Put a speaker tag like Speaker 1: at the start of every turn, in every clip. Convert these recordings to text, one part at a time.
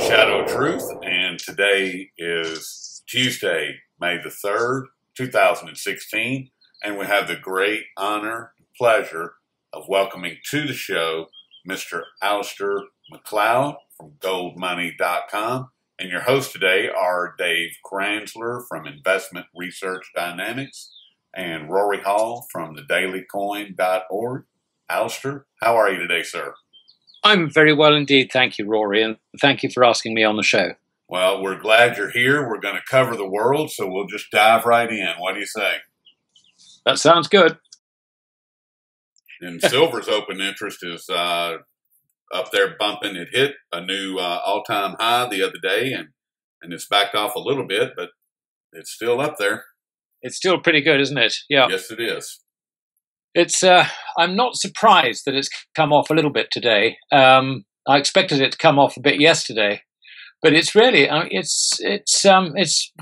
Speaker 1: Shadow of Truth, and today is Tuesday, May the 3rd, 2016, and we have the great honor and pleasure of welcoming to the show Mr. Alasdair Macleod from goldmoney.com, and your hosts today are Dave Kranzler from Investment Research Dynamics and Rory Hall from thedailycoin.org. Alasdair, how are you today, sir?
Speaker 2: I'm very well indeed, thank you, Rory, and thank you for asking me on the show.
Speaker 1: Well, we're glad you're here. We're going to cover the world, so we'll just dive right in. What do you say?
Speaker 2: That sounds good.
Speaker 1: And silver's open interest is up there bumping. It hit a new all-time high the other day, and it's backed off a little bit, but it's still up there.
Speaker 2: It's still pretty good, isn't it? Yeah.
Speaker 1: Yes, it is.
Speaker 2: It's. I'm not surprised that it's come off a little bit today. I expected it to come off a bit yesterday, but it's really, it's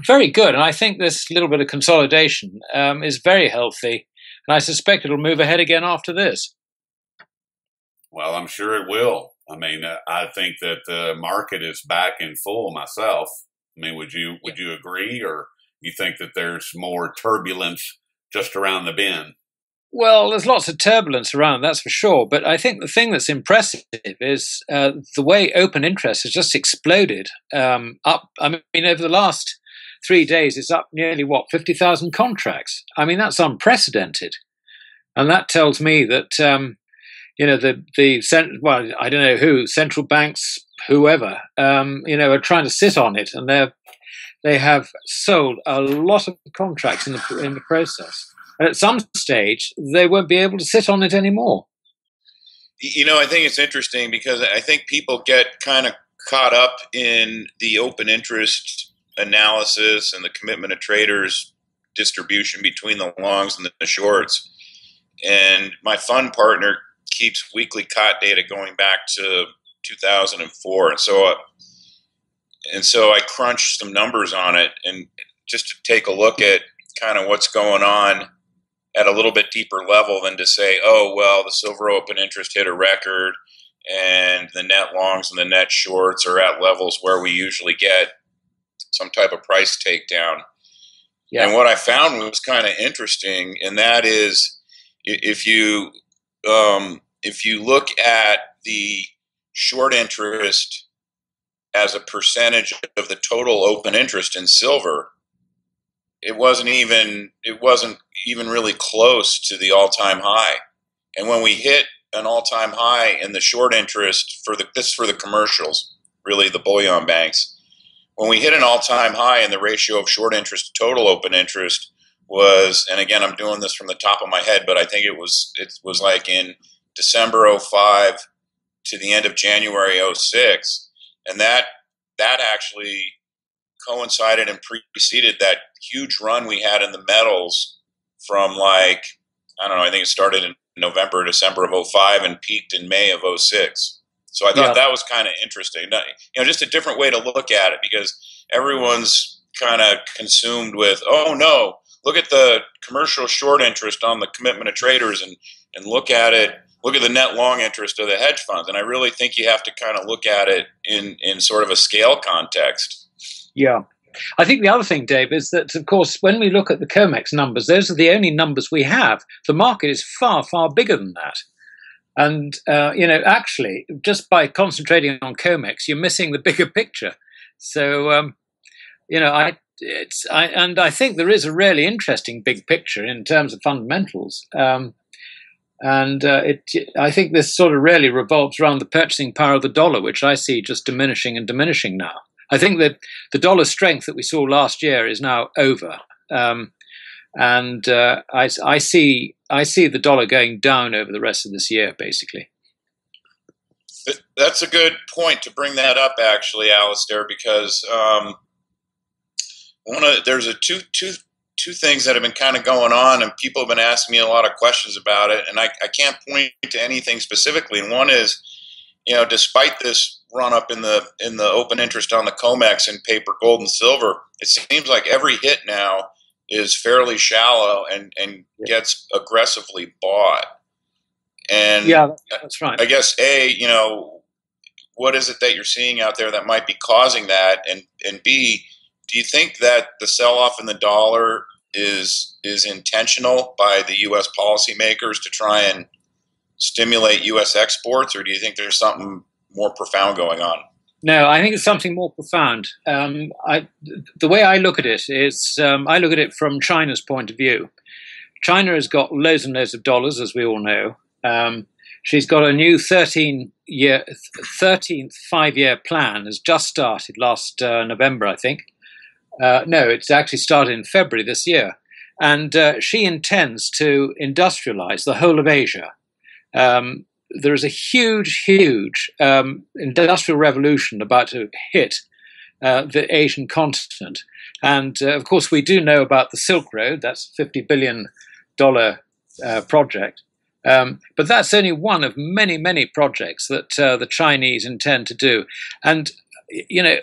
Speaker 2: very good. And I think this little bit of consolidation is very healthy, and I suspect it'll move ahead again after this.
Speaker 1: Well, I'm sure it will. I mean, I think that the market is back in full myself. I mean, would you agree, or you think that there's more turbulence just around the bend?
Speaker 2: Well, there's lots of turbulence around, that's for sure. But I think the thing that's impressive is the way open interest has just exploded up. I mean, over the last 3 days, it's up nearly, 50,000 contracts. I mean, that's unprecedented. And that tells me that, I don't know who, central banks, whoever, are trying to sit on it. And they have sold a lot of contracts in the process. And at some stage, they won't be able to sit on it anymore.
Speaker 3: You know, I think it's interesting because I think people get kind of caught up in the open interest analysis and the commitment of traders distribution between the longs and the shorts. And my fund partner keeps weekly COT data going back to 2004. And so I crunched some numbers on it and just to take a look at kind of what's going on at a little bit deeper level than to say, oh, well, the silver open interest hit a record and the net longs and the net shorts are at levels where we usually get some type of price takedown. Yeah. And what I found was kind of interesting, and that is if you look at the short interest as a percentage of the total open interest in silver, it wasn't even really close to the all-time high. And when we hit an all-time high in the short interest for the commercials, really the bullion banks, when we hit an all-time high in the ratio of short interest to total open interest was, and again I'm doing this from the top of my head, but I think it was like in December 05 to the end of January 06, and that actually coincided and preceded that huge run we had in the metals from I think it started in November, December of 05 and peaked in May of 06. So I thought that was kind of interesting. Just a different way to look at it because everyone's kind of consumed with, oh no, look at the commercial short interest on the commitment of traders and look at the net long interest of the hedge funds. And I really think you have to kind of look at it in sort of a scale context.
Speaker 2: Yeah. I think the other thing, Dave, is that, of course, when we look at the COMEX numbers, those are the only numbers we have. The market is far, far bigger than that. And, actually, just by concentrating on COMEX, you're missing the bigger picture. So, I think there is a really interesting big picture in terms of fundamentals. I think this sort of really revolves around the purchasing power of the dollar, which I see just diminishing and diminishing now. I think that the dollar strength that we saw last year is now over, I see the dollar going down over the rest of this year, basically.
Speaker 3: That's a good point to bring that up, actually, Alasdair, because there's two things that have been kind of going on, and people have been asking me a lot of questions about it, and I can't point to anything specifically. And one is, despite this run up in the open interest on the COMEX and paper, gold, and silver, it seems like every hit now is fairly shallow and gets aggressively bought. And
Speaker 2: yeah, that's right.
Speaker 3: I guess what is it that you're seeing out there that might be causing that? And B, do you think that the sell-off in the dollar is intentional by the U.S. policymakers to try and stimulate U.S. exports, or do you think there's something more profound going on?
Speaker 2: No, I think it's something more profound. The way I look at it is, I look at it from China's point of view. China has got loads and loads of dollars, as we all know. She's got a new 13th 5-year plan, has just started last November, I think. No, it's actually started in February this year. And she intends to industrialize the whole of Asia. There is a huge, huge industrial revolution about to hit the Asian continent. And, of course, we do know about the Silk Road. That's a $50 billion project. But that's only one of many, many projects that the Chinese intend to do. And, you know,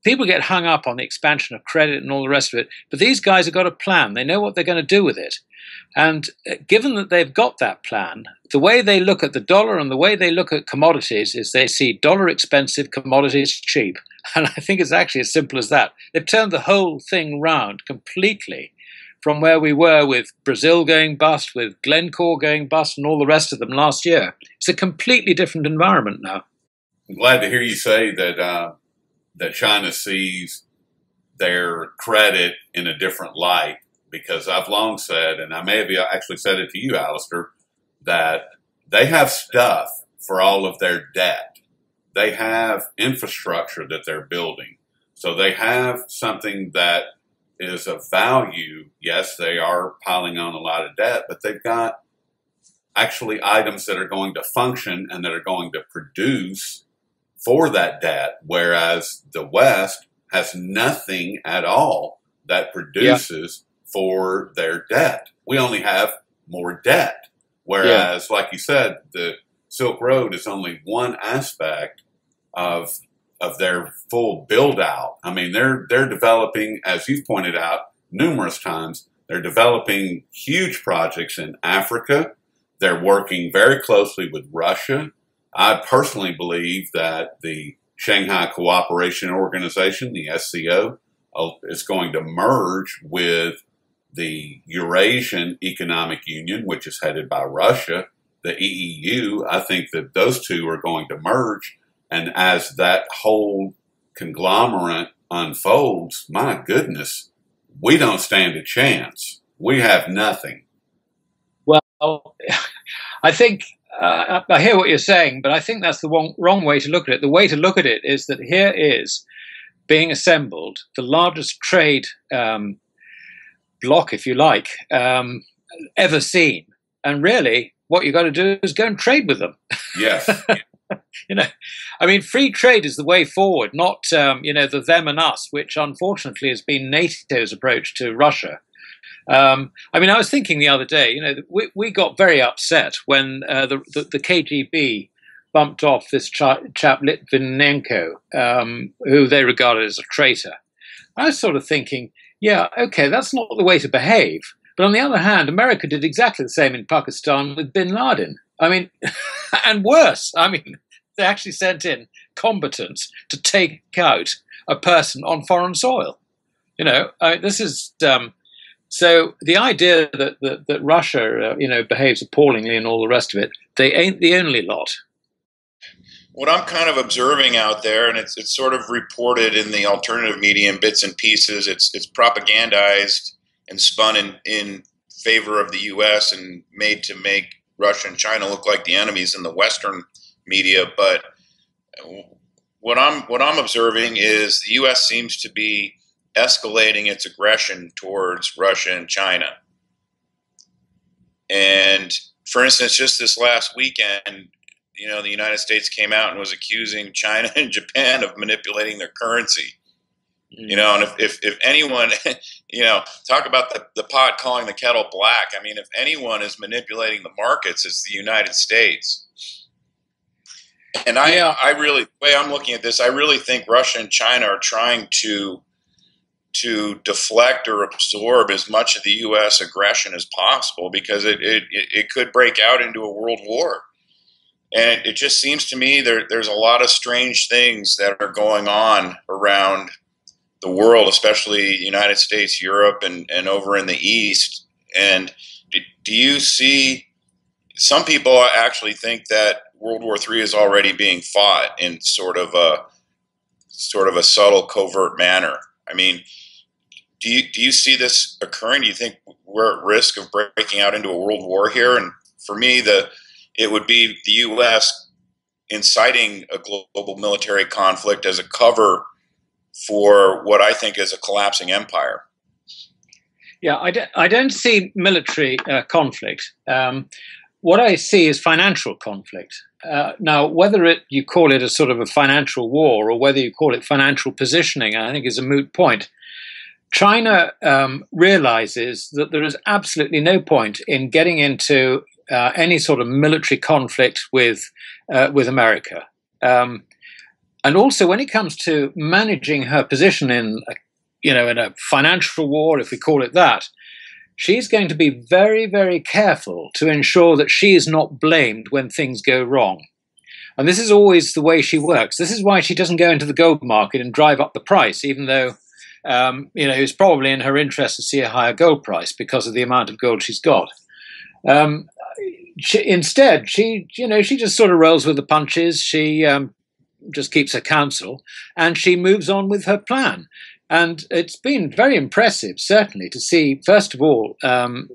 Speaker 2: people get hung up on the expansion of credit and all the rest of it. But these guys have got a plan. They know what they're going to do with it. And given that they've got that plan, the way they look at the dollar and the way they look at commodities is they see dollar expensive, commodities cheap. And I think it's actually as simple as that. They've turned the whole thing round completely from where we were with Brazil going bust, with Glencore going bust, and all the rest of them last year. It's a completely different environment now.
Speaker 1: I'm glad to hear you say that that China sees their credit in a different light, because I've long said, and I may have actually said it to you, Alasdair, that they have stuff for all of their debt. They have infrastructure that they're building. So they have something that is of value. Yes, they are piling on a lot of debt, but they've got actually items that are going to function and that are going to produce for that debt, whereas the West has nothing at all that produces for their debt. We only have more debt, whereas, like you said, the Silk Road is only one aspect of their full build out. I mean, they're developing, as you've pointed out numerous times, they're developing huge projects in Africa. They're working very closely with Russia. I personally believe that the Shanghai Cooperation Organization, the SCO, is going to merge with the Eurasian Economic Union, which is headed by Russia, the EEU. I think that those two are going to merge. And as that whole conglomerate unfolds, my goodness, we don't stand a chance. We have nothing.
Speaker 2: Well, I think I hear what you're saying, but I think that's the wrong way to look at it. The way to look at it is that here is being assembled the largest trade block, if you like, ever seen. And really, what you've got to do is go and trade with them.
Speaker 1: Yes.
Speaker 2: You know, I mean, free trade is the way forward, not, the them and us, which unfortunately has been NATO's approach to Russia. I mean, I was thinking the other day, we got very upset when the KGB bumped off this chap Litvinenko, who they regarded as a traitor. I was sort of thinking, yeah, okay, that's not the way to behave. But on the other hand, America did exactly the same in Pakistan with bin Laden. I mean, and worse. I mean, they actually sent in combatants to take out a person on foreign soil. This is so the idea that Russia, behaves appallingly and all the rest of it. They ain't the only lot.
Speaker 3: What I'm kind of observing out there, and it's sort of reported in the alternative media in bits and pieces. It's propagandized and spun in favor of the U.S. and made to make Russia and China look like the enemies in the Western media. But what I'm observing is the U.S. seems to be escalating its aggression towards Russia and China. And for instance, just this last weekend, the United States came out and was accusing China and Japan of manipulating their currency. And if anyone, talk about the pot calling the kettle black. I mean, if anyone is manipulating the markets, it's the United States. And I really, the way I'm looking at this, I really think Russia and China are trying to deflect or absorb as much of the U.S. aggression as possible, because it could break out into a world war. And it just seems to me there's a lot of strange things that are going on around the world, especially the United States, Europe, and over in the East. And do you see, some people actually think that World War III is already being fought in sort of a subtle, covert manner. I mean, do you see this occurring? Do you think we're at risk of breaking out into a world war here? And for me, it would be the U.S. inciting a global military conflict as a cover for what I think is a collapsing empire.
Speaker 2: Yeah, I don't see military conflict. What I see is financial conflict. Now, whether you call it a sort of a financial war or whether you call it financial positioning, I think is a moot point. China realizes that there is absolutely no point in getting into any sort of military conflict with America. And also, when it comes to managing her position in a financial war, if we call it that, she's going to be very, very careful to ensure that she is not blamed when things go wrong. And this is always the way she works. This is why she doesn't go into the gold market and drive up the price, even though it's probably in her interest to see a higher gold price because of the amount of gold she's got. Instead, she just sort of rolls with the punches. She just keeps her counsel, and she moves on with her plan. And it's been very impressive, certainly, to see, first of all,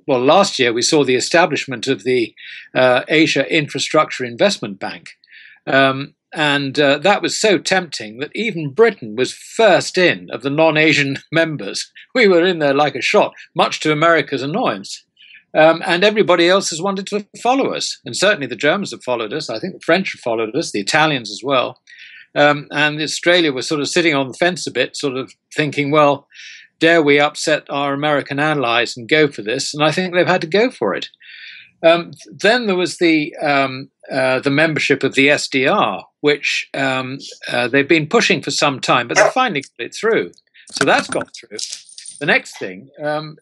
Speaker 2: last year we saw the establishment of the Asia Infrastructure Investment Bank. And that was so tempting that even Britain was first in of the non-Asian members. We were in there like a shot, much to America's annoyance. And everybody else has wanted to follow us. And certainly the Germans have followed us. I think the French have followed us, the Italians as well. And Australia was sort of sitting on the fence a bit, sort of thinking, well, dare we upset our American allies and go for this? And I think they've had to go for it. Then there was the membership of the SDR, which they've been pushing for some time, but they finally got it through. So that's gone through. The next thing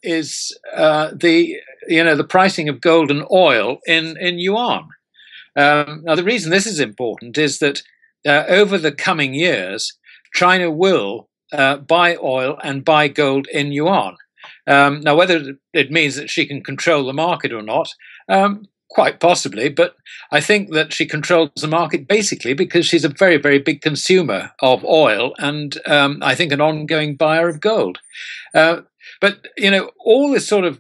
Speaker 2: is the pricing of gold and oil in yuan. Now, the reason this is important is that over the coming years, China will buy oil and buy gold in yuan. Now, whether it means that she can control the market or not, quite possibly, but I think that she controls the market basically because she's a very, very big consumer of oil and I think an ongoing buyer of gold. But, all this sort of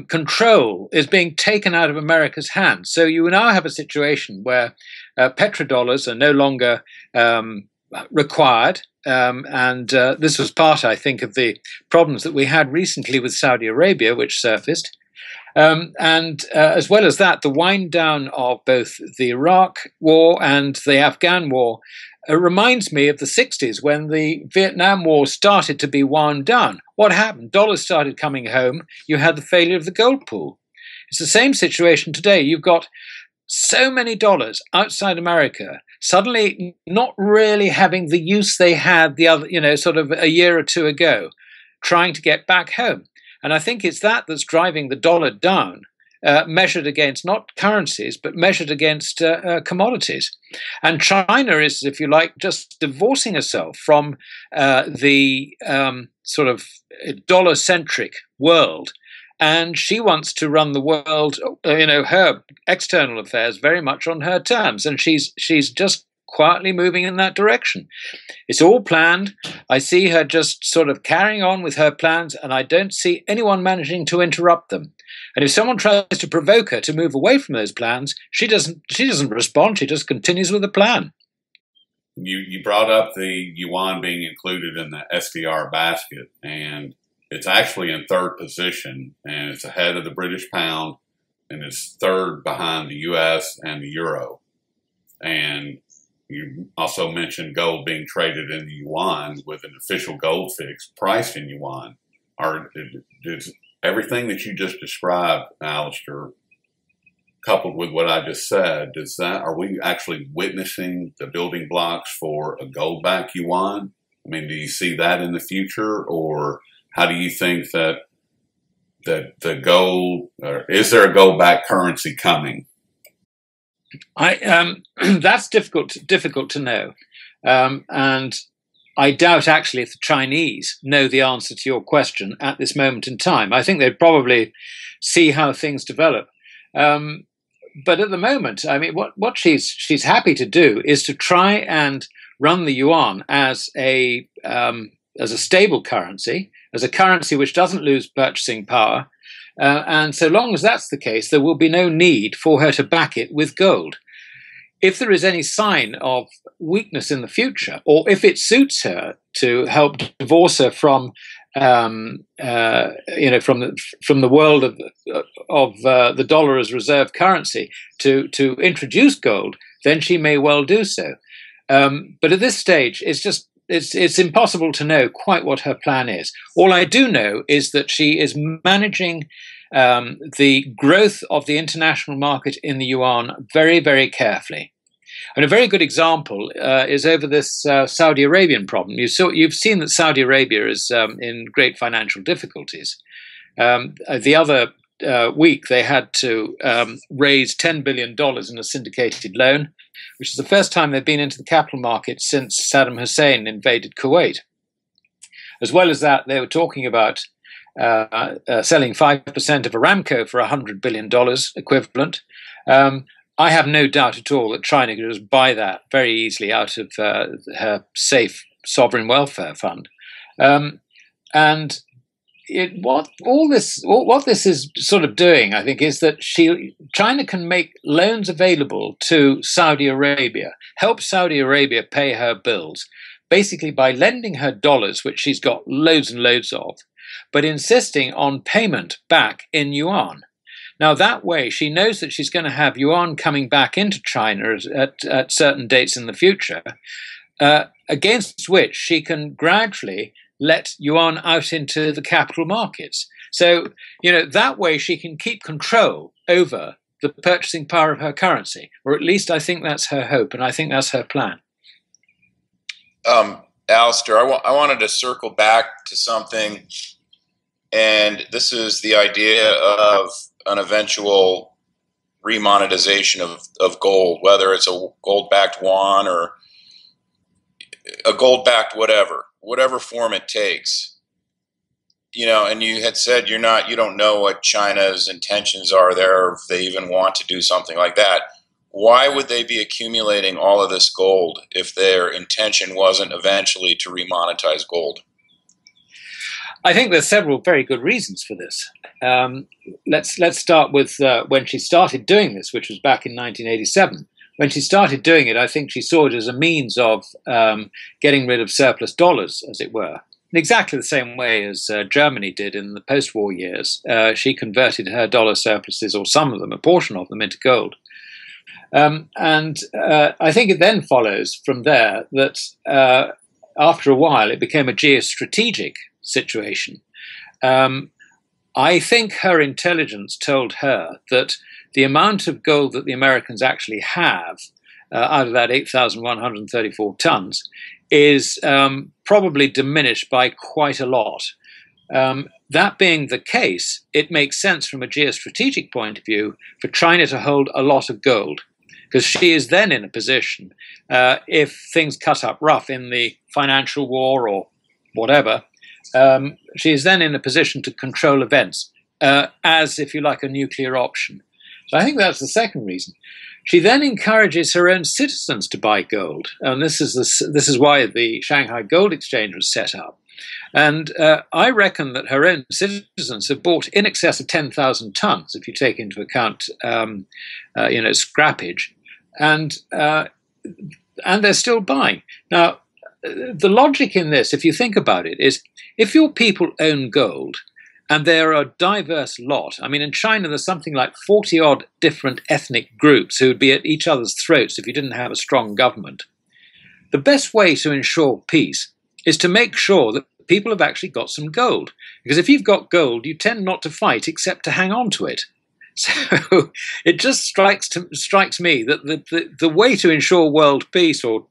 Speaker 2: control is being taken out of America's hands. So you now have a situation where petrodollars are no longer required. And this was part, I think, of the problems that we had recently with Saudi Arabia, which surfaced. And as well as that, the wind down of both the Iraq war and the Afghan war reminds me of the 60s when the Vietnam War started to be wound down. What happened? Dollars started coming home. You had the failure of the gold pool. It's the same situation today. You've got so many dollars outside America suddenly not really having the use they had the other, sort of a year or two ago, trying to get back home. And I think it's that's driving the dollar down, measured against not currencies, but measured against commodities. And China is, if you like, just divorcing herself from the sort of dollar-centric world. And she wants to run the world, her external affairs very much on her terms. And she's just quietly moving in that direction. It's all planned. I see her just sort of carrying on with her plans, and I don't see anyone managing to interrupt them. And if someone tries to provoke her to move away from those plans, she doesn't respond. She just continues with the plan.
Speaker 1: You brought up the yuan being included in the SDR basket, and it's actually in third position, and it's ahead of the British pound, and it's third behind the U.S. and the euro. And you also mentioned gold being traded in the yuan with an official gold fix priced in yuan. Is everything that you just described, Alasdair, coupled with what I just said, are we actually witnessing the building blocks for a gold-backed yuan? I mean, do you see that in the future, or how do you think that the gold, or is there a gold-backed currency coming?
Speaker 2: That's difficult to know, and I doubt actually if the Chinese know the answer to your question at this moment in time. I think they'd probably see how things develop. But at the moment, I mean, what she's happy to do is to try and run the yuan as a stable currency, as a currency which doesn't lose purchasing power. And so long as that's the case, there will be no need for her to back it with gold. If there is any sign of weakness in the future, or if it suits her to help divorce her from, from the world of the dollar as reserve currency to introduce gold, then she may well do so. But at this stage, it's impossible to know quite what her plan is. All I do know is that she is managing the growth of the international market in the yuan very, very carefully. And a very good example is over this Saudi Arabian problem. You've seen that Saudi Arabia is in great financial difficulties. The other week, they had to raise $10 billion in a syndicated loan, which is the first time they've been into the capital market since Saddam Hussein invaded Kuwait. As well as that, they were talking about selling 5% of Aramco for $100 billion equivalent. I have no doubt at all that China could just buy that very easily out of her safe sovereign welfare fund. And what this is sort of doing, I think, is that China can make loans available to Saudi Arabia, help Saudi Arabia pay her bills, basically by lending her dollars, which she's got loads and loads of, but insisting on payment back in yuan. Now, that way, she knows that she's going to have yuan coming back into China at certain dates in the future, against which she can gradually let yuan out into the capital markets. So, that way she can keep control over the purchasing power of her currency, or at least I think that's her hope, and I think that's her plan.
Speaker 3: Alasdair, I wanted to circle back to something, and this is the idea of an eventual remonetization of gold, whether it's a gold-backed yuan or a gold-backed whatever form it takes. And you had said you don't know what China's intentions are there, or if they even want to do something like that. Why would they be accumulating all of this gold if their intention wasn't eventually to remonetize gold?
Speaker 2: I think there's several very good reasons for this. Let's start with when she started doing this, which was back in 1987. When she started doing it, I think she saw it as a means of getting rid of surplus dollars, as it were. In exactly the same way as Germany did in the post-war years. She converted her dollar surpluses, or some of them, a portion of them, into gold. And I think it then follows from there that after a while it became a geostrategic situation. I think her intelligence told her that the amount of gold that the Americans actually have out of that 8,134 tons is probably diminished by quite a lot. That being the case, it makes sense from a geostrategic point of view for China to hold a lot of gold, because she is then in a position, if things cut up rough in the financial war or whatever, she is then in a position to control events as, if you like, a nuclear option. So I think that's the second reason. She then encourages her own citizens to buy gold, and this is why the Shanghai Gold Exchange was set up. And I reckon that her own citizens have bought in excess of 10,000 tons, if you take into account, scrappage, and they're still buying. Now, the logic in this, if you think about it, is if your people own gold, and they're a diverse lot. I mean, in China, there's something like 40-odd different ethnic groups who would be at each other's throats if you didn't have a strong government. The best way to ensure peace is to make sure that people have actually got some gold. Because if you've got gold, you tend not to fight except to hang on to it. So it just strikes me that the way to ensure world peace, or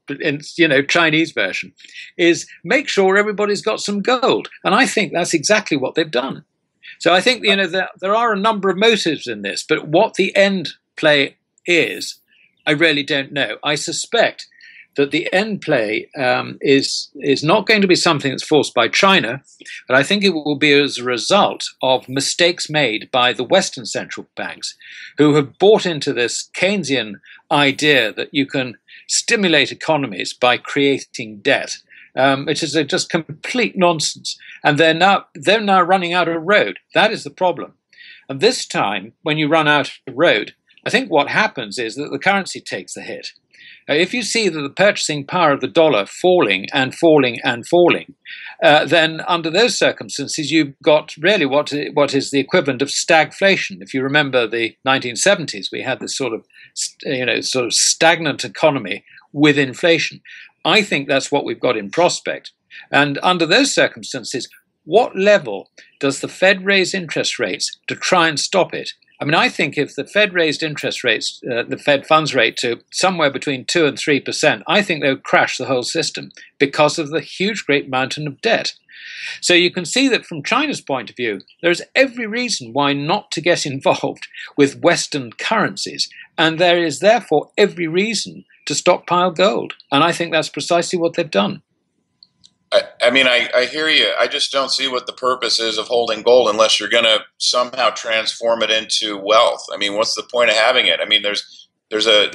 Speaker 2: Chinese version, is make sure everybody's got some gold. And I think that's exactly what they've done. So I think there are a number of motives in this, but what the end play is I really don't know. I suspect that the end play is not going to be something that's forced by China, but I think it will be as a result of mistakes made by the Western central banks, who have bought into this Keynesian idea that you can stimulate economies by creating debt, which is just complete nonsense. And they're now running out of road. That is the problem. And this time, when you run out of road, I think what happens is that the currency takes the hit. If you see that the purchasing power of the dollar falling and falling and falling, then under those circumstances, you've got really what is the equivalent of stagflation. If you remember the 1970s, we had this sort of stagnant economy with inflation. I think that's what we've got in prospect. And under those circumstances, what level does the Fed raise interest rates to try and stop it? I mean, I think if the Fed raised interest rates, the Fed funds rate to somewhere between 2 and 3%, I think they would crash the whole system because of the huge, great mountain of debt. So you can see that from China's point of view, there is every reason why not to get involved with Western currencies. And there is therefore every reason to stockpile gold. And I think that's precisely what they've done.
Speaker 3: I mean, I hear you. I just don't see what the purpose is of holding gold unless you're going to somehow transform it into wealth. I mean, what's the point of having it? I mean, there's a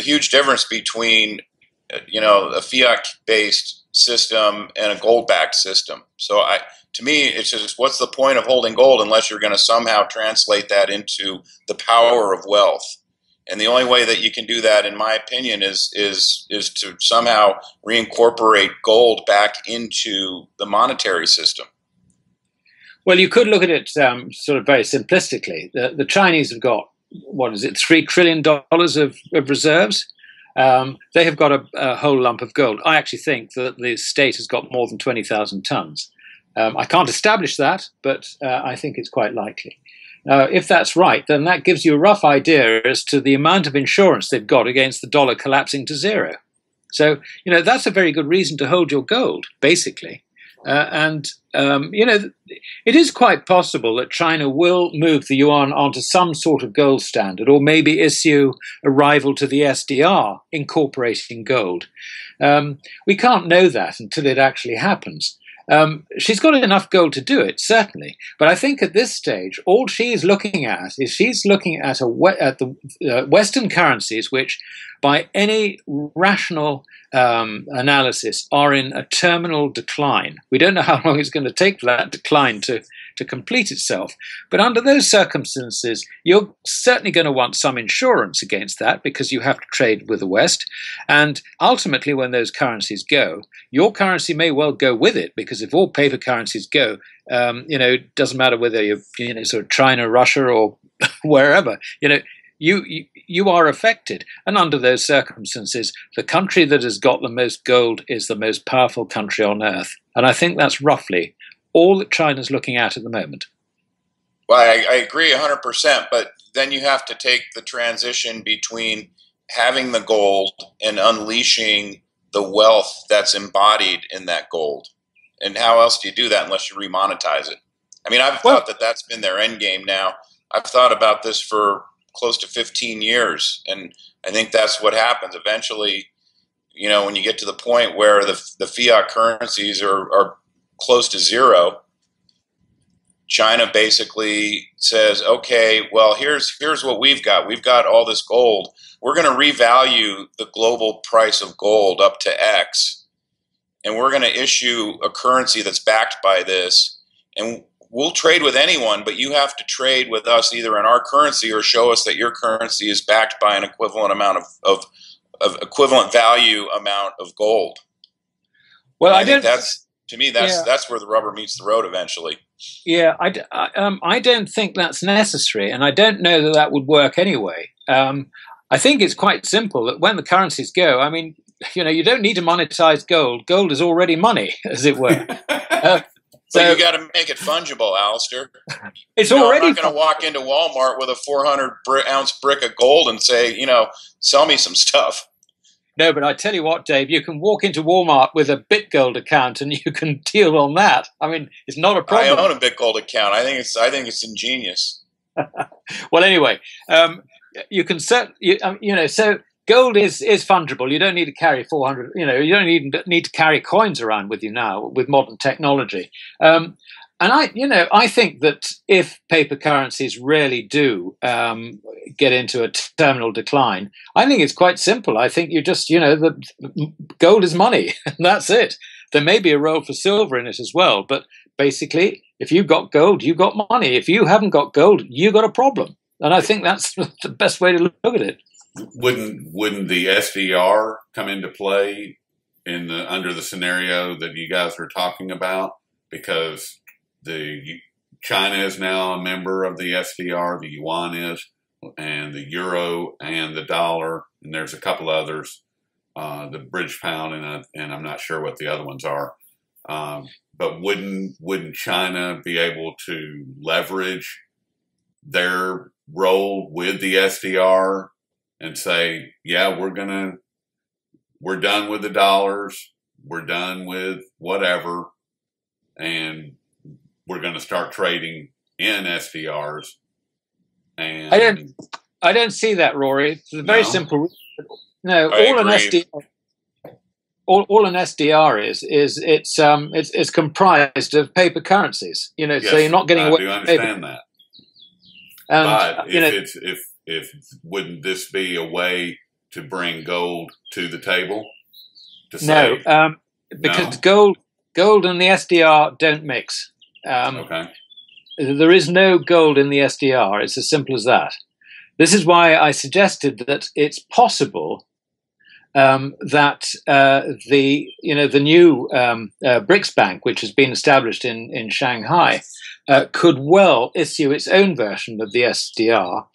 Speaker 3: huge difference between a fiat-based system and a gold-backed system. So to me, it's just, what's the point of holding gold unless you're going to somehow translate that into the power of wealth? And the only way that you can do that, in my opinion, is to somehow reincorporate gold back into the monetary system.
Speaker 2: Well, you could look at it sort of very simplistically. The Chinese have got, $3 trillion of reserves. They have got a whole lump of gold. I actually think that the state has got more than 20,000 tons. I can't establish that, but I think it's quite likely. If that's right, then that gives you a rough idea as to the amount of insurance they've got against the dollar collapsing to zero. So, that's a very good reason to hold your gold, basically. It is quite possible that China will move the yuan onto some sort of gold standard, or maybe issue a rival to the SDR incorporating gold. We can't know that until it actually happens. She's got enough gold to do it, certainly. But I think at this stage, all she's looking at is the Western currencies, which by any rational analysis are in a terminal decline. We don't know how long it's going to take for that decline to complete itself. But under those circumstances, you're certainly going to want some insurance against that because you have to trade with the West. And ultimately, when those currencies go, your currency may well go with it, because if all paper currencies go, it doesn't matter whether you're sort of China, Russia, or wherever, you are affected. And under those circumstances, the country that has got the most gold is the most powerful country on earth. And I think that's roughly all that China's looking at the moment.
Speaker 3: Well, I agree 100%, but then you have to take the transition between having the gold and unleashing the wealth that's embodied in that gold. And how else do you do that unless you remonetize it? I mean, I've thought that that's been their end game now. I've thought about this for close to 15 years, and I think that's what happens. Eventually, when you get to the point where the fiat currencies are close to zero, China basically says, okay, well, here's what we've got. We've got all this gold. We're going to revalue the global price of gold up to X, and we're going to issue a currency that's backed by this, and we'll trade with anyone, but you have to trade with us either in our currency or show us that your currency is backed by an equivalent amount of equivalent value amount of gold.
Speaker 2: Well,
Speaker 3: I think that's where the rubber meets the road eventually.
Speaker 2: Yeah, I don't think that's necessary, and I don't know that would work anyway. I think it's quite simple that when the currencies go, I mean, you don't need to monetize gold. Gold is already money, as it were.
Speaker 3: So you got to make it fungible, Alasdair.
Speaker 2: It's already.
Speaker 3: I'm not going to walk into Walmart with a 400-ounce brick of gold and say, sell me some stuff.
Speaker 2: No, but I tell you what, Dave, you can walk into Walmart with a BitGold account and you can deal on that. I mean, it's not a problem.
Speaker 3: I own a BitGold account. I think it's ingenious.
Speaker 2: Well, anyway, you can set, so gold is fungible. You don't need to carry 400. You don't even need to carry coins around with you now with modern technology. And I think that if paper currencies really do get into a terminal decline, I think it's quite simple. I think you just, the gold is money, and that's it. There may be a role for silver in it as well, but basically, if you've got gold, you've got money. If you haven't got gold, you've got a problem. And I think that's the best way to look at it.
Speaker 1: Wouldn't the SDR come into play under the scenario that you guys were talking about? Because China is now a member of the SDR, the yuan is, and the euro and the dollar, and there's a couple others, the British pound, and I'm not sure what the other ones are. But wouldn't China be able to leverage their role with the SDR and say, yeah, we're done with the dollars, we're done with whatever, and we're going to start trading in SDRs? And
Speaker 2: I don't see that, Rory. It's a very simple. No, all an SDR is it's comprised of paper currencies.
Speaker 1: Yes,
Speaker 2: so you're not getting away.
Speaker 1: I do understand that. But if wouldn't this be a way to bring gold to the table?
Speaker 2: Because gold and the SDR don't mix.
Speaker 1: Okay.
Speaker 2: There is no gold in the SDR. It's as simple as that. This is why I suggested that it's possible that the new BRICS Bank, which has been established in Shanghai, could well issue its own version of the SDR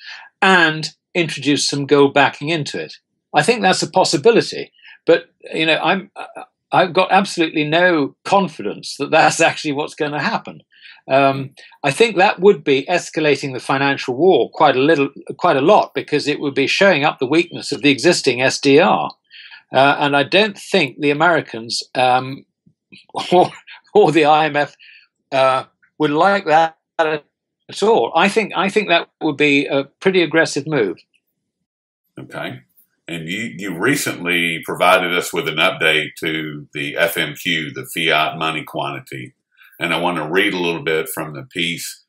Speaker 2: and introduce some gold backing into it. I think that's a possibility, but I've got absolutely no confidence that that's actually what's going to happen. I think that would be escalating the financial war quite a lot, because it would be showing up the weakness of the existing SDR. And I don't think the Americans or the IMF would like that at all. I think that would be a pretty aggressive move.
Speaker 1: Okay. And you recently provided us with an update to the FMQ, the fiat money quantity. And I want to read a little bit from the piece.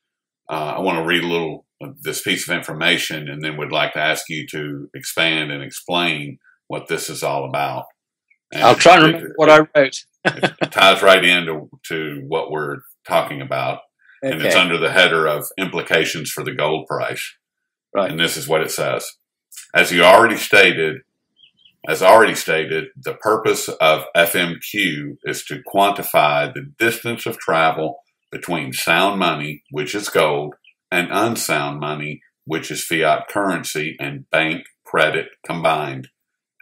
Speaker 1: I want to read a little of this piece of information, and then would like to ask you to expand and explain what this is all about. And
Speaker 2: I'll try and remember what I wrote.
Speaker 1: It ties right into what we're talking about. Okay. And it's under the header of implications for the gold price.
Speaker 2: Right.
Speaker 1: And this is what it says. As already stated, the purpose of FMQ is to quantify the distance of travel between sound money, which is gold, and unsound money, which is fiat currency and bank credit combined.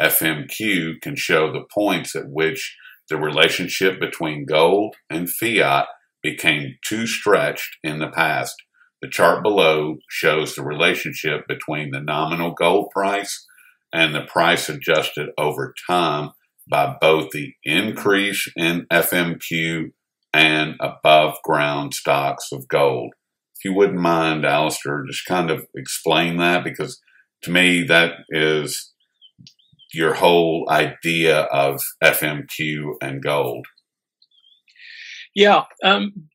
Speaker 1: FMQ can show the points at which the relationship between gold and fiat became too stretched in the past. The chart below shows the relationship between the nominal gold price and the price adjusted over time by both the increase in FMQ and above ground stocks of gold. If you wouldn't mind, Alasdair, just kind of explain that, because to me that is your whole idea of FMQ and gold.
Speaker 2: Yeah,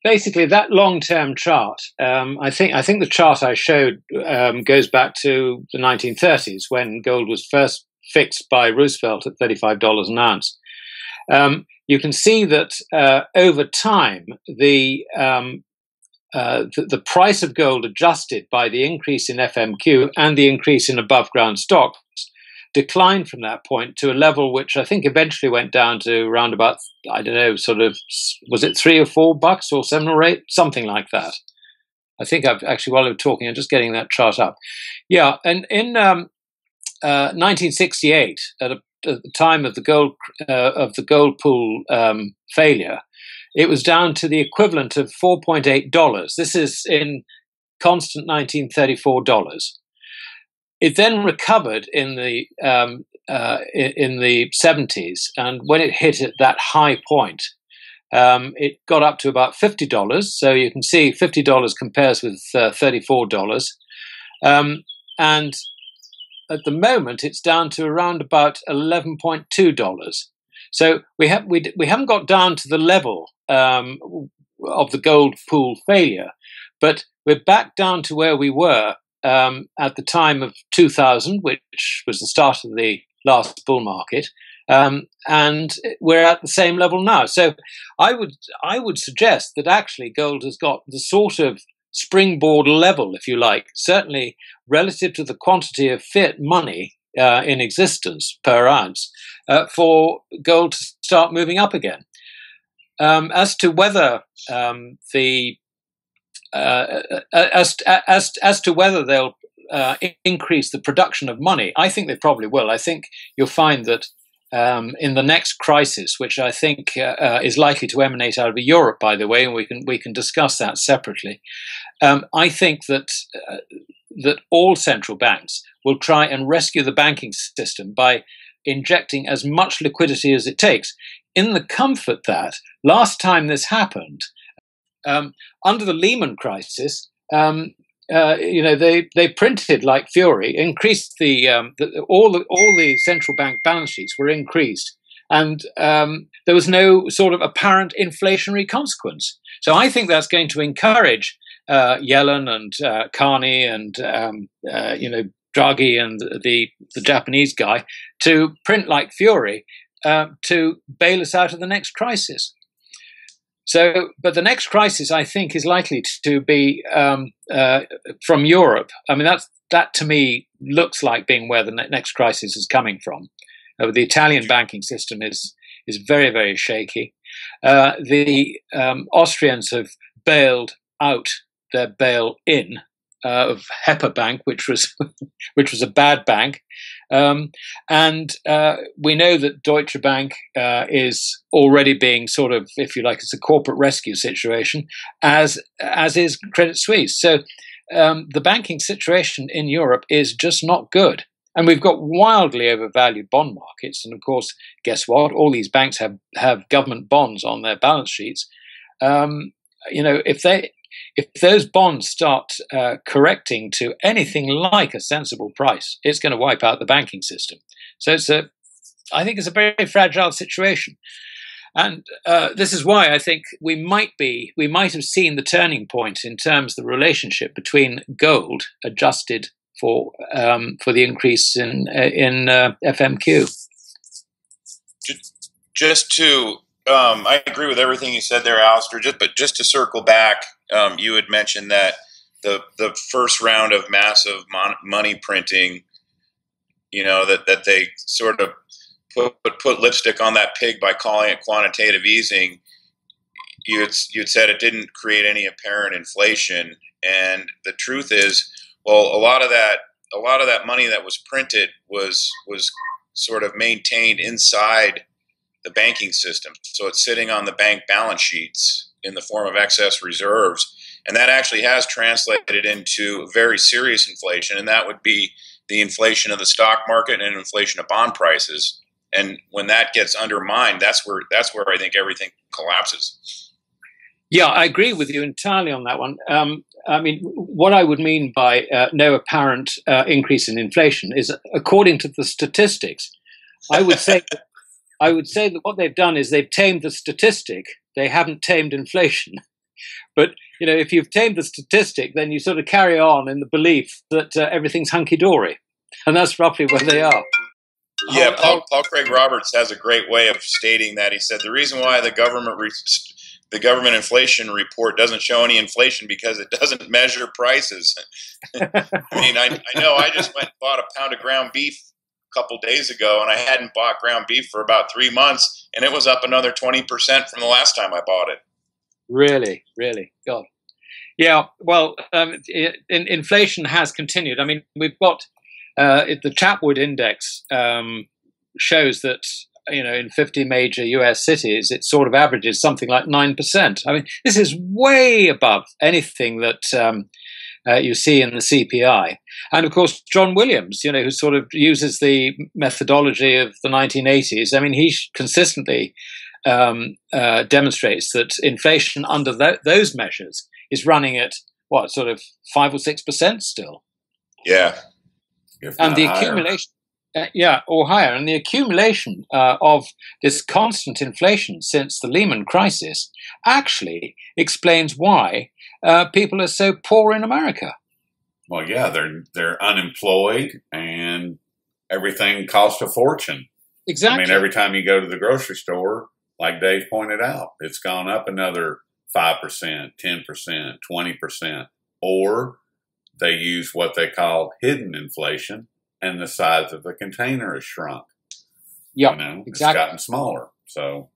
Speaker 2: basically that long-term chart. I think the chart I showed goes back to the 1930s, when gold was first fixed by Roosevelt at $35 an ounce. You can see that over time the price of gold adjusted by the increase in FMQ and the increase in above-ground stocks declined from that point to a level which I think eventually went down to around about, I don't know, sort of, was it $3 or $4 or $7 or $8, something like that. I think I've actually, while I'm talking, I'm just getting that chart up. Yeah, and in 1968, at the time of the gold pool failure, it was down to the equivalent of $4.8. This is in constant 1934 dollars. It then recovered in the 70s, and when it hit at that high point, it got up to about $50. So you can see $50 compares with $34, and at the moment it's down to around about $11.2. So we haven't got down to the level of the gold pool failure, but we're back down to where we were at the time of 2000, which was the start of the last bull market, and we're at the same level now. So I would suggest that actually gold has got the sort of springboard level, if you like, certainly relative to the quantity of fiat money in existence per ounce, for gold to start moving up again. As to whether as to whether they'll increase the production of money, I think they probably will. I think you'll find that in the next crisis, which I think is likely to emanate out of Europe, by the way, and we can discuss that separately. I think that all central banks will try and rescue the banking system by injecting as much liquidity as it takes, in the comfort that last time this happened, under the Lehman crisis, they printed like fury, increased all the central bank balance sheets were increased, and there was no sort of apparent inflationary consequence. So I think that's going to encourage Yellen and Carney and Draghi and the Japanese guy to print like fury to bail us out of the next crisis. So, but the next crisis, I think, is likely to be from Europe. I mean, that to me looks like being where the next crisis is coming from. The Italian banking system is very, very shaky. The Austrians have bailed out their bail-in of HEPA Bank, which was a bad bank, and we know that Deutsche Bank is already being sort of, if you like, it's a corporate rescue situation, as is Credit Suisse. So the banking situation in Europe is just not good, and we've got wildly overvalued bond markets. And of course, guess what? All these banks have government bonds on their balance sheets. If those bonds start correcting to anything like a sensible price, it's going to wipe out the banking system. So I think it's a very fragile situation, and this is why I think we might have seen the turning point in terms of the relationship between gold adjusted for the increase in FMQ.
Speaker 3: Just to I agree with everything you said there, Alasdair. But just to circle back, you had mentioned that the first round of massive money printing, that they sort of put lipstick on that pig by calling it quantitative easing. You'd said it didn't create any apparent inflation, and the truth is, well, a lot of that money that was printed was sort of maintained inside the banking system. So it's sitting on the bank balance sheets in the form of excess reserves. And that actually has translated into very serious inflation. And that would be the inflation of the stock market and inflation of bond prices. And when that gets undermined, that's where I think everything collapses.
Speaker 2: Yeah, I agree with you entirely on that one. I mean, what I would mean by no apparent increase in inflation is, according to the statistics, I would say that what they've done is they've tamed the statistic. They haven't tamed inflation. But, if you've tamed the statistic, then you sort of carry on in the belief that everything's hunky-dory. And that's roughly where they are.
Speaker 3: Yeah, Paul Craig Roberts has a great way of stating that. He said the reason why the government inflation report doesn't show any inflation because it doesn't measure prices. I mean, I know I just went and bought a pound of ground beef couple days ago, and I hadn't bought ground beef for about 3 months, and it was up another 20% from the last time I bought it. Really?
Speaker 2: God. Yeah, well, inflation has continued. I mean, we've got the Chapwood Index shows that, in 50 major US cities, it sort of averages something like 9%. I mean, this is way above anything that you see in the CPI. And of course, John Williams, who sort of uses the methodology of the 1980s, I mean, he consistently demonstrates that inflation under those measures is running at, sort of 5 or 6% still.
Speaker 3: Yeah.
Speaker 1: if
Speaker 2: and
Speaker 1: not
Speaker 2: the
Speaker 1: higher.
Speaker 2: accumulation, or higher, and the accumulation of this constant inflation since the Lehman crisis actually explains why people are so poor in America.
Speaker 1: Well, yeah, they're unemployed and everything costs a fortune.
Speaker 2: Exactly.
Speaker 1: I mean, every time you go to the grocery store, like Dave pointed out, it's gone up another 5%, 10%, 20%. Or they use what they call hidden inflation, and the size of the container has shrunk.
Speaker 2: Yeah,
Speaker 1: exactly. It's gotten smaller. So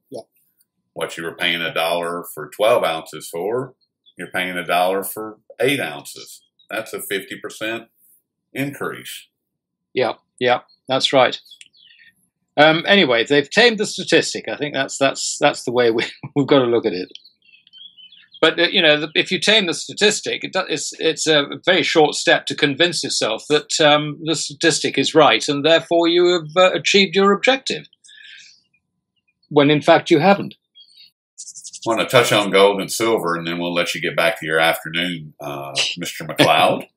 Speaker 1: what you were paying $1 for 12 ounces for, you're paying $1 for 8 ounces. That's a 50% increase.
Speaker 2: Yeah, that's right. Anyway, they've tamed the statistic. I think that's the way we've got to look at it. But if you tame the statistic, it's a very short step to convince yourself that the statistic is right, and therefore you have achieved your objective, when in fact you haven't.
Speaker 1: I want to touch on gold and silver, and then we'll let you get back to your afternoon, Mr. Macleod.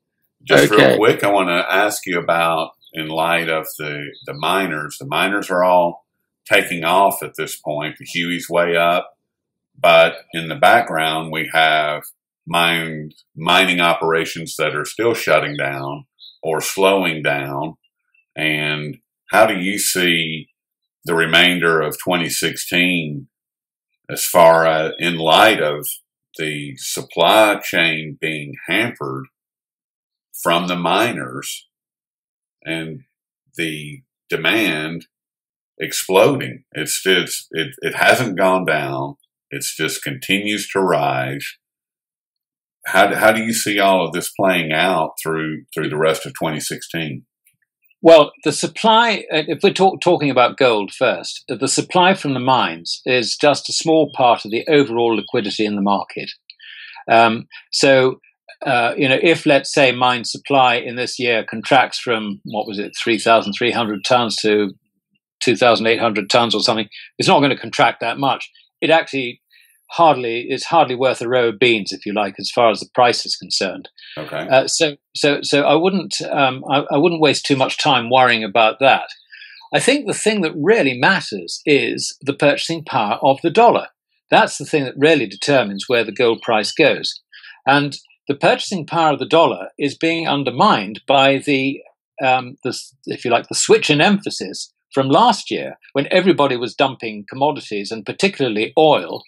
Speaker 1: Just real quick, I want to ask you about, in light of the miners. The miners are all taking off at this point. The Huey's way up. But in the background, we have mining operations that are still shutting down or slowing down. And how do you see the remainder of 2016 as far as, in light of the supply chain being hampered from the miners and the demand exploding? It hasn't gone down. It just continues to rise. How do you see all of this playing out through the rest of 2016?
Speaker 2: Well, the supply, if we're talking about gold first, the supply from the mines is just a small part of the overall liquidity in the market. If, let's say, mine supply in this year contracts from, 3,300 tons to 2,800 tons or something, it's not going to contract that much. It actually it's hardly worth a row of beans, if you like, as far as the price is concerned.
Speaker 1: Okay.
Speaker 2: So I wouldn't waste too much time worrying about that. I think the thing that really matters is the purchasing power of the dollar. That's the thing that really determines where the gold price goes. And the purchasing power of the dollar is being undermined by the switch in emphasis from last year, when everybody was dumping commodities and particularly oil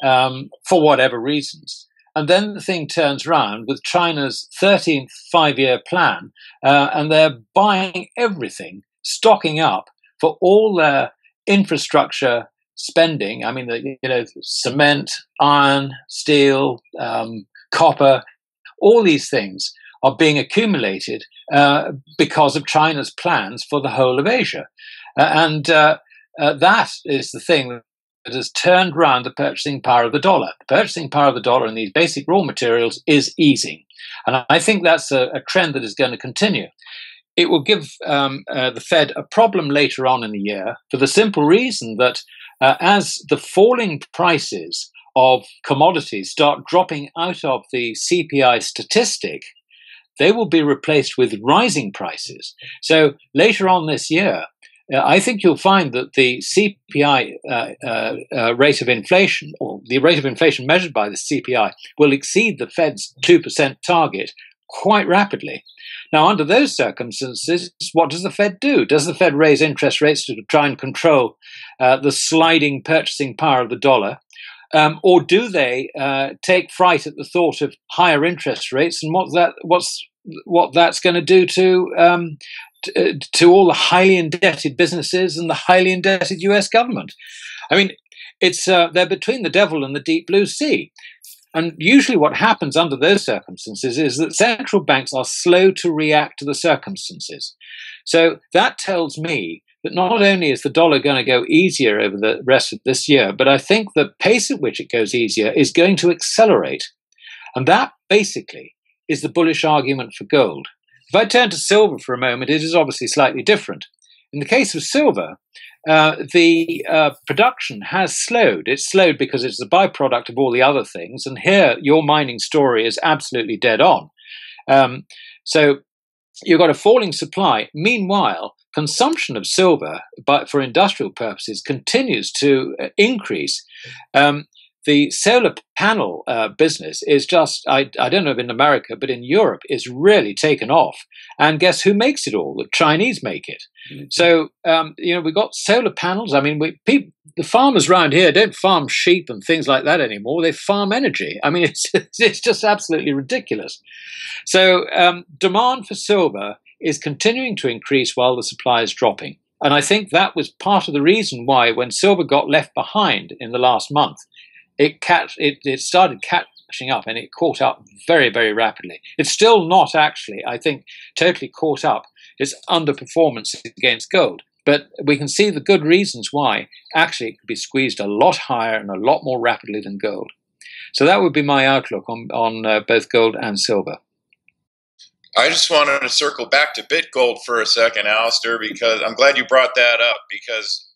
Speaker 2: for whatever reasons. And then the thing turns around with China's 13th five-year plan, and they're buying everything, stocking up for all their infrastructure spending. I mean, cement, iron, steel, copper, all these things are being accumulated because of China's plans for the whole of Asia. And that is the thing that has turned around the purchasing power of the dollar. The purchasing power of the dollar in these basic raw materials is easing. And I think that's a trend that is going to continue. It will give the Fed a problem later on in the year for the simple reason that as the falling prices of commodities start dropping out of the CPI statistic, they will be replaced with rising prices. So later on this year, I think you'll find that the CPI rate of inflation, or the rate of inflation measured by the CPI, will exceed the Fed's 2% target quite rapidly. Now, under those circumstances, what does the Fed do? Does the Fed raise interest rates to try and control the sliding purchasing power of the dollar? Or do they take fright at the thought of higher interest rates and what that's going to do to all the highly indebted businesses and the highly indebted US government? I mean, they're between the devil and the deep blue sea. And usually what happens under those circumstances is that central banks are slow to react to the circumstances. So that tells me that not only is the dollar going to go easier over the rest of this year, but I think the pace at which it goes easier is going to accelerate. And that basically is the bullish argument for gold. If I turn to silver for a moment, it is obviously slightly different. In the case of silver, the production has slowed. It's slowed because it's a byproduct of all the other things. And here, your mining story is absolutely dead on. So you've got a falling supply. Meanwhile, consumption of silver, but for industrial purposes, continues to increase. The solar panel business is just, I don't know if in America, but in Europe, is really taken off. And guess who makes it all? The Chinese make it. Mm-hmm. So, we've got solar panels. I mean, the farmers around here don't farm sheep and things like that anymore. They farm energy. I mean, it's just absolutely ridiculous. So demand for silver is continuing to increase while the supply is dropping. And I think that was part of the reason why when silver got left behind in the last month, it started catching up, and it caught up very, very rapidly. It's still not actually, I think, totally caught up. It's underperformance against gold. But we can see the good reasons why actually it could be squeezed a lot higher and a lot more rapidly than gold. So that would be my outlook on both gold and silver.
Speaker 3: I just wanted to circle back to BitGold for a second, Alasdair, because I'm glad you brought that up, because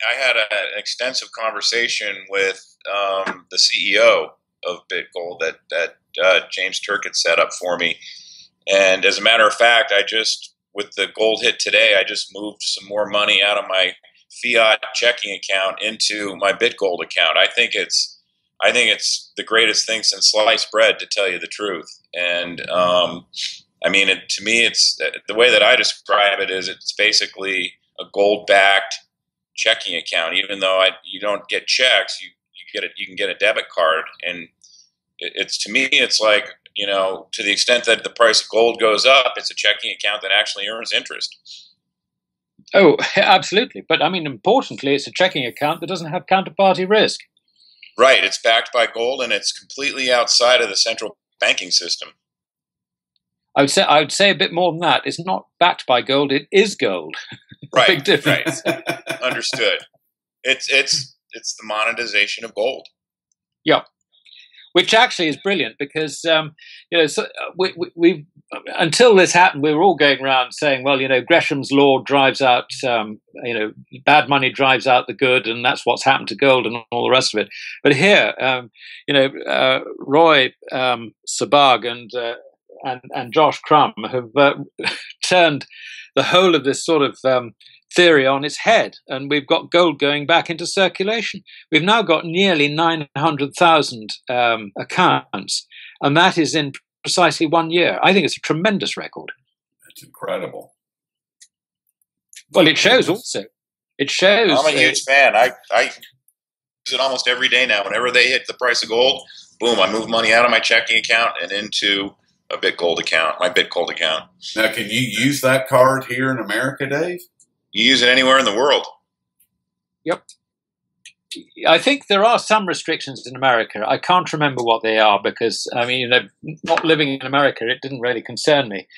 Speaker 3: I had an extensive conversation with the CEO of BitGold that James Turk had set up for me. And as a matter of fact, with the gold hit today, I just moved some more money out of my fiat checking account into my BitGold account. I think it's the greatest thing since sliced bread, to tell you the truth. And to me, it's the way that I describe it is it's basically a gold-backed checking account. Even though you don't get checks, you can get a debit card, and to me it's like, to the extent that the price of gold goes up, it's a checking account that actually earns interest.
Speaker 2: Oh, absolutely. But I mean, importantly, it's a checking account that doesn't have counterparty risk.
Speaker 3: Right. It's backed by gold, and it's completely outside of the central banking system.
Speaker 2: I would say a bit more than that. It's not backed by gold; it is gold.
Speaker 3: Right.
Speaker 2: Big difference.
Speaker 3: Right. Understood. It's the monetization of gold.
Speaker 2: Yeah, which actually is brilliant because we until this happened, we were all going around saying, well, Gresham's law drives out, bad money drives out the good, and that's what's happened to gold and all the rest of it. But here, Roy Sabag and Josh Crum have turned the whole of this sort of theory on its head, and we've got gold going back into circulation. We've now got nearly 900,000 accounts, and that is in precisely 1 year. I think it's a tremendous record.
Speaker 1: That's incredible.
Speaker 2: Well, it shows also. It shows.
Speaker 3: I'm a huge fan. I use it almost every day now. Whenever they hit the price of gold, boom, I move money out of my checking account and into a BitGold account, my BitGold account.
Speaker 1: Now, can you use that card here in America, Dave?
Speaker 3: You use it anywhere in the world.
Speaker 2: Yep. I think there are some restrictions in America. I can't remember what they are because, not living in America, it didn't really concern me.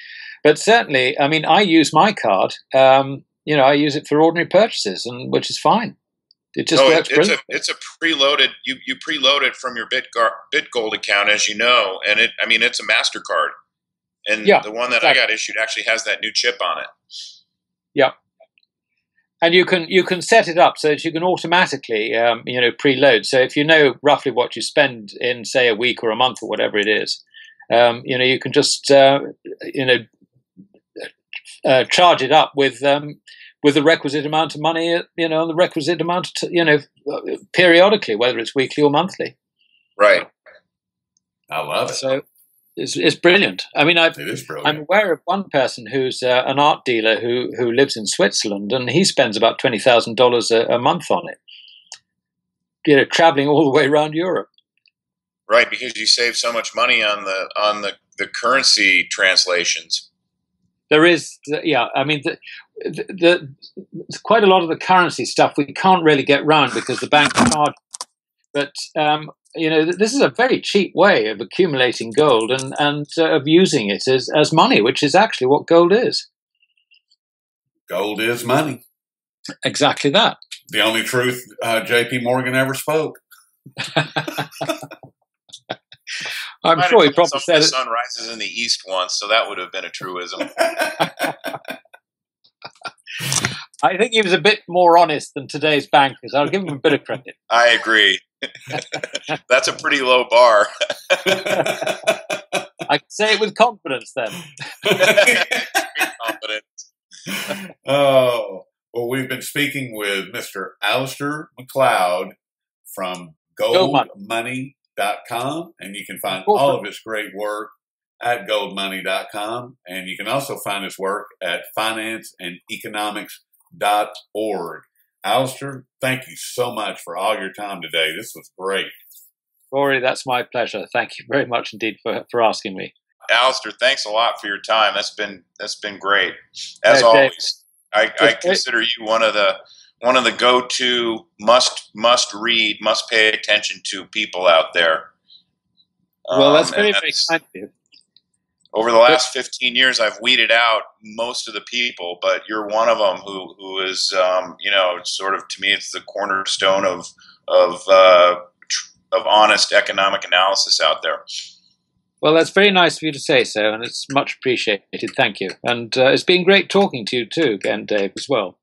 Speaker 2: But certainly, I use my card. I use it for ordinary purchases, which is fine. It just works brilliantly.
Speaker 3: It's a preloaded. You preload it from your BitGold account, as you know, and it's a MasterCard, and the one that I got issued actually has that new chip on it.
Speaker 2: Yeah. And you can set it up so that you can automatically, preload. So if you know roughly what you spend in, say, a week or a month or whatever it is, you can just, charge it up with the requisite amount of money, the requisite amount, periodically, whether it's weekly or monthly.
Speaker 3: Right.
Speaker 1: I love it.
Speaker 2: So it's brilliant.
Speaker 1: It is brilliant.
Speaker 2: I'm aware of one person who's an art dealer who lives in Switzerland, and he spends about $20,000 a month on it. Traveling all the way around Europe.
Speaker 3: Right, because you save so much money on the currency translations.
Speaker 2: There is, quite a lot of the currency stuff we can't really get round because the bank charge. But this is a very cheap way of accumulating gold and of using it as money, which is actually what gold is.
Speaker 1: Gold is money.
Speaker 2: Exactly that.
Speaker 1: The only truth J.P. Morgan ever spoke.
Speaker 2: I'm sure he probably said it.
Speaker 3: The sun rises in the east once, so that would have been a truism.
Speaker 2: I think he was a bit more honest than today's bankers. I'll give him a bit of credit.
Speaker 3: I agree. That's a pretty low bar.
Speaker 2: I can say it with confidence then.
Speaker 1: Oh, well, we've been speaking with Mr. Alasdair Macleod from goldmoney.com, and you can find all of his great work at goldmoney.com, and you can also find his work at financeandeconomics.org. Alasdair, thank you so much for all your time today. This was great.
Speaker 2: Rory, that's my pleasure. Thank you very much indeed for asking me.
Speaker 3: Alasdair, thanks a lot for your time. That's been great. As always, I consider you one of the go-to must read, must pay attention to people out there.
Speaker 2: Well, that's very kind of you.
Speaker 3: Over the last 15 years, I've weeded out most of the people, but you're one of them who is, sort of, to me, it's the cornerstone of honest economic analysis out there.
Speaker 2: Well, that's very nice of you to say so, and it's much appreciated. Thank you. And it's been great talking to you too, again, Dave, as well.